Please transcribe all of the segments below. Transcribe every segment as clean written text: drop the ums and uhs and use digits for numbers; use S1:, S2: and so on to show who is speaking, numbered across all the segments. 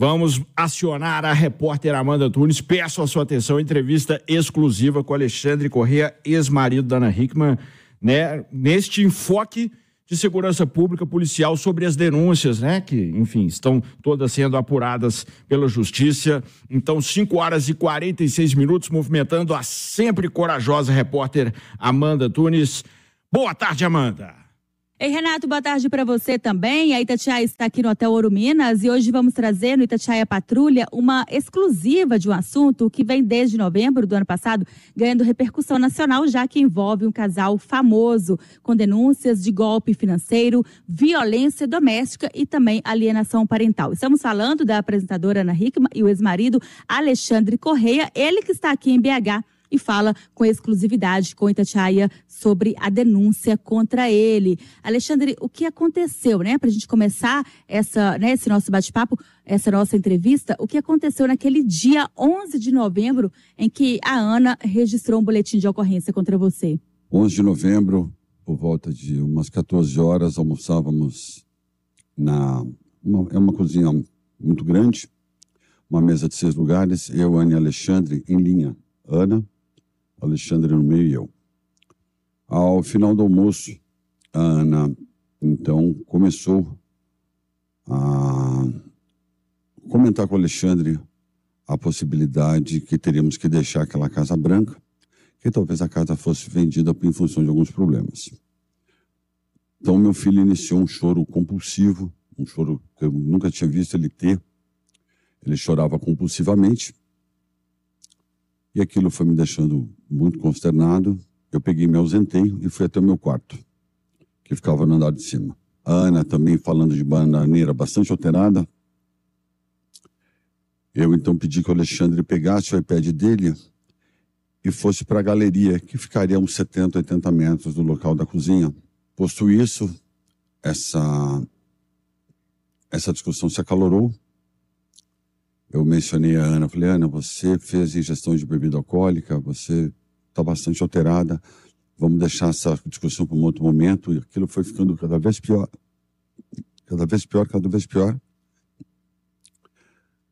S1: Vamos acionar a repórter Amanda Tunes. Peço a sua atenção, entrevista exclusiva com Alexandre Correia, ex-marido da Ana Hickman, né? Neste enfoque de segurança pública policial sobre as denúncias, né? Que, enfim, estão todas sendo apuradas pela justiça. Então, 5h46, movimentando a sempre corajosa repórter Amanda Tunes. Boa tarde, Amanda.
S2: Ei, Renato, boa tarde para você também. A Itatiaia está aqui no Hotel Ouro Minas e hoje vamos trazer no Itatiaia Patrulha uma exclusiva de um assunto que vem desde novembro do ano passado ganhando repercussão nacional, já que envolve um casal famoso com denúncias de golpe financeiro, violência doméstica e também alienação parental. Estamos falando da apresentadora Ana Hickman e o ex-marido Alexandre Correia, ele que está aqui em BH e fala com exclusividade com Itatiaia sobre a denúncia contra ele. Alexandre, o que aconteceu, né? Para a gente começar esse nosso bate-papo, essa nossa entrevista, o que aconteceu naquele dia 11 de novembro em que a Ana registrou um boletim de ocorrência contra você?
S3: 11 de novembro, por volta de umas 14 horas, almoçávamos é uma cozinha muito grande, uma mesa de 6 lugares, eu, Ana e Alexandre em linha. Ana, Alexandre no meio e eu. Ao final do almoço, a Ana, então, começou a comentar com o Alexandre a possibilidade que teríamos que deixar aquela Casa Branca, que talvez a casa fosse vendida em função de alguns problemas. Então, meu filho iniciou um choro compulsivo, um choro que eu nunca tinha visto ele ter. Ele chorava compulsivamente. E aquilo foi me deixando muito consternado. Eu peguei, me ausentei e fui até o meu quarto, que ficava no andar de cima. A Ana também falando de bananeira bastante alterada. Eu então pedi que o Alexandre pegasse o iPad dele e fosse para a galeria, que ficaria a uns 70, 80 metros do local da cozinha. Posto isso, essa discussão se acalorou. Eu mencionei a Ana, falei, Ana, você fez ingestão de bebida alcoólica, você está bastante alterada, vamos deixar essa discussão para um outro momento. E aquilo foi ficando cada vez pior, cada vez pior, cada vez pior.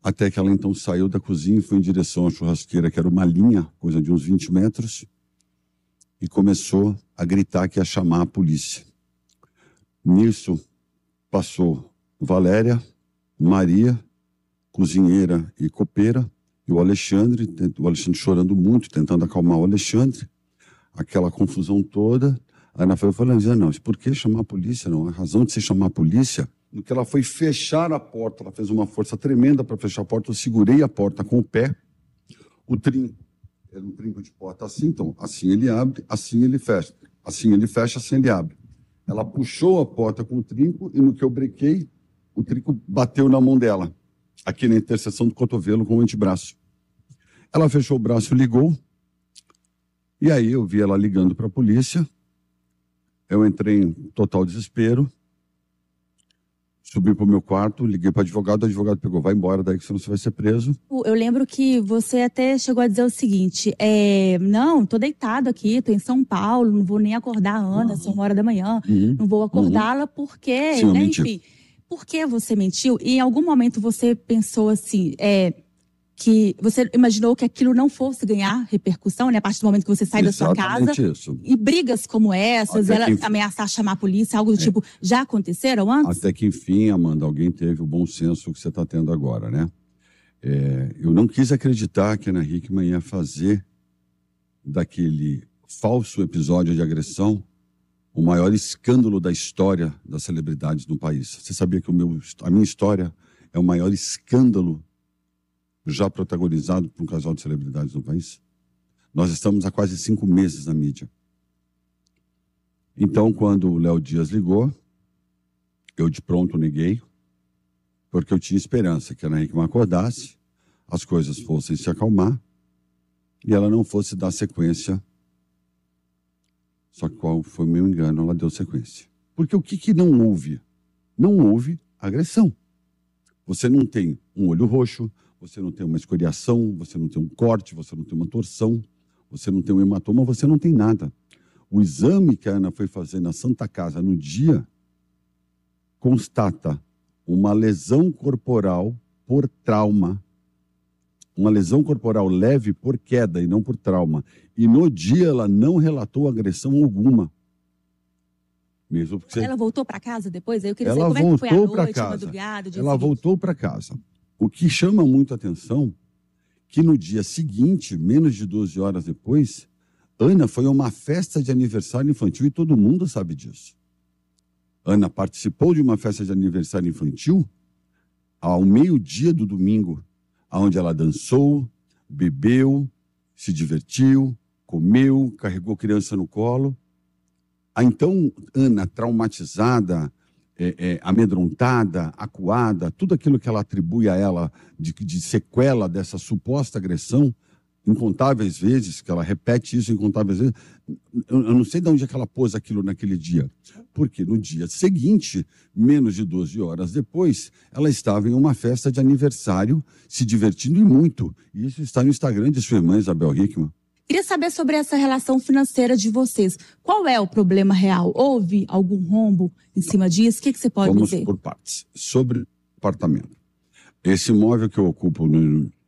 S3: Até que ela então saiu da cozinha e foi em direção à churrasqueira, que era uma linha, coisa de uns 20 metros, e começou a gritar que ia chamar a polícia. Nisso passou Valéria, Maria, cozinheira e copeira, e o Alexandre chorando muito, tentando acalmar o Alexandre, aquela confusão toda. A Ana foi falando, não, mas por que chamar a polícia? Não, a razão de se chamar a polícia, no que ela foi fechar a porta, ela fez uma força tremenda para fechar a porta, eu segurei a porta com o pé, o trinco, era um trinco de porta assim, então, assim ele abre, assim ele fecha, assim ele fecha, assim ele abre. Ela puxou a porta com o trinco e no que eu brequei, o trinco bateu na mão dela, aqui na interseção do cotovelo com o antebraço. Ela fechou o braço, ligou, e aí eu vi ela ligando para a polícia. Eu entrei em total desespero, subi para o meu quarto, liguei para o advogado pegou, vai embora daí que senão você vai ser preso.
S2: Eu lembro que você até chegou a dizer o seguinte, não, tô deitado aqui, tô em São Paulo, não vou nem acordar a Ana, são 1h da manhã, não vou acordá-la porque,
S3: sim,
S2: né, enfim... Por que você mentiu? E em algum momento você pensou assim, que você imaginou que aquilo não fosse ganhar repercussão, né? A partir do momento que você sai da sua casa.
S3: Isso.
S2: E brigas como essas, ela ameaçar chamar a polícia, algo do tipo, já aconteceram antes?
S3: Até que enfim, Amanda, alguém teve o bom senso que você está tendo agora, né? Eu não quis acreditar que a Ana Hickman ia fazer daquele falso episódio de agressão o maior escândalo da história das celebridades no país. Você sabia que a minha história é o maior escândalo já protagonizado por um casal de celebridades no país? Nós estamos há quase 5 meses na mídia. Então, quando o Léo Dias ligou, eu de pronto neguei, porque eu tinha esperança que a Ana Hickman acordasse, as coisas fossem se acalmar e ela não fosse dar sequência. Só que qual foi o meu engano? Ela deu sequência. Porque o que não houve? Não houve agressão. Você não tem um olho roxo, você não tem uma escoriação, você não tem um corte, você não tem uma torção, você não tem um hematoma, você não tem nada. O exame que a Ana foi fazer na Santa Casa no dia constata uma lesão corporal por trauma. Uma lesão corporal leve por queda e não por trauma. E no dia ela não relatou agressão alguma. Mesmo porque
S2: Ela voltou para casa depois? Eu queria
S3: ela
S2: saber como é que foi a
S3: voltou para
S2: noite, a
S3: casa.
S2: madrugada, o dia
S3: Ela
S2: seguinte.
S3: voltou para casa. O que chama muito atenção, que no dia seguinte, menos de 12 horas depois, Ana foi a uma festa de aniversário infantil e todo mundo sabe disso. Ana participou de uma festa de aniversário infantil ao meio-dia do domingo, onde ela dançou, bebeu, se divertiu, comeu, carregou criança no colo. Então, Ana, traumatizada, amedrontada, acuada, tudo aquilo que ela atribui a ela de sequela dessa suposta agressão, incontáveis vezes, que ela repete isso incontáveis vezes, eu não sei de onde é que ela pôs aquilo naquele dia. Porque no dia seguinte, menos de 12 horas depois, ela estava em uma festa de aniversário, se divertindo e muito. E isso está no Instagram de sua irmã, Isabel Hickman.
S2: Queria saber sobre essa relação financeira de vocês. Qual é o problema real? Houve algum rombo em cima disso? O que você pode
S3: Vamos
S2: dizer?
S3: por partes. Sobre o apartamento. Esse imóvel que eu ocupo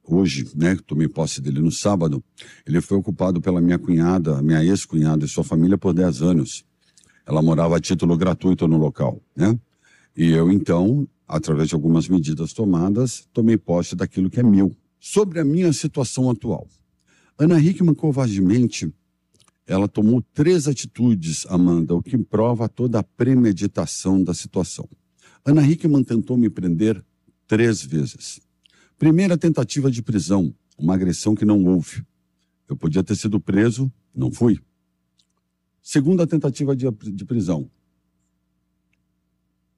S3: hoje, né, tomei posse dele no sábado, ele foi ocupado pela minha cunhada, minha ex-cunhada e sua família por 10 anos. Ela morava a título gratuito no local, né? E eu, então, através de algumas medidas tomadas, tomei posse daquilo que é meu. Sobre a minha situação atual. Ana Hickman, covardemente, ela tomou 3 atitudes, Amanda, o que prova toda a premeditação da situação. Ana Hickman tentou me prender 3 vezes. Primeira tentativa de prisão, uma agressão que não houve. Eu podia ter sido preso, não fui. Segunda tentativa de prisão.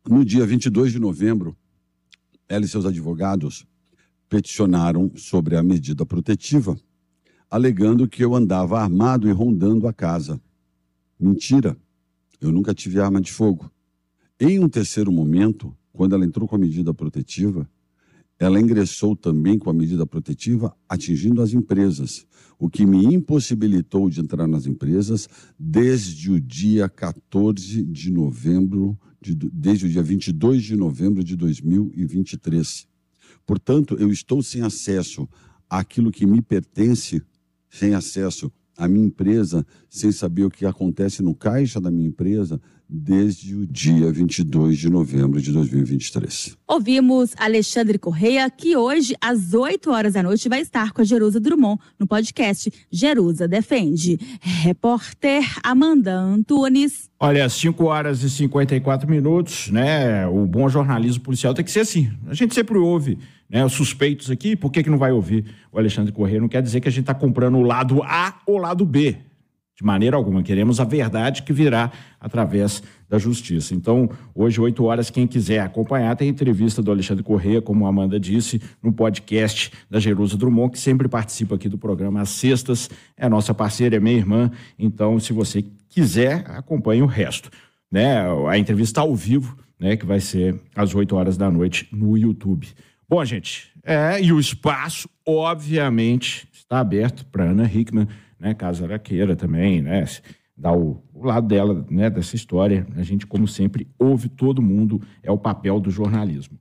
S3: No dia 22 de novembro, ela e seus advogados peticionaram sobre a medida protetiva, alegando que eu andava armado e rondando a casa. Mentira, eu nunca tive arma de fogo. Em um terceiro momento, quando ela entrou com a medida protetiva, ela ingressou também com a medida protetiva atingindo as empresas, o que me impossibilitou de entrar nas empresas desde o dia 14 de novembro, desde o dia 22 de novembro de 2023. Portanto, eu estou sem acesso àquilo que me pertence, sem acesso à minha empresa, sem saber o que acontece no caixa da minha empresa, desde o dia 22 de novembro de 2023.
S2: Ouvimos Alexandre Correia, que hoje, às 8 horas da noite, vai estar com a Jerusa Drummond no podcast Jerusa Defende. Repórter Amanda Antunes.
S1: Olha, 5 horas e 54 minutos, né? O bom jornalismo policial tem que ser assim. A gente sempre ouve, né, os suspeitos aqui, por que não vai ouvir o Alexandre Correia? Não quer dizer que a gente está comprando o lado A ou o lado B. De maneira alguma, queremos a verdade que virá através da justiça. Então, hoje, 8 horas, quem quiser acompanhar, tem entrevista do Alexandre Correia, como a Amanda disse, no podcast da Jerusa Drummond, que sempre participa aqui do programa às sextas. É a nossa parceira, é minha irmã. Então, se você quiser, acompanhe o resto, né? A entrevista ao vivo, né, que vai ser às 8 horas da noite no YouTube. Bom, gente, e o espaço, obviamente, está aberto para Ana Hickman, né, caso ela queira também, né, dar o lado dela, né, dessa história. A gente, como sempre, ouve todo mundo, é o papel do jornalismo.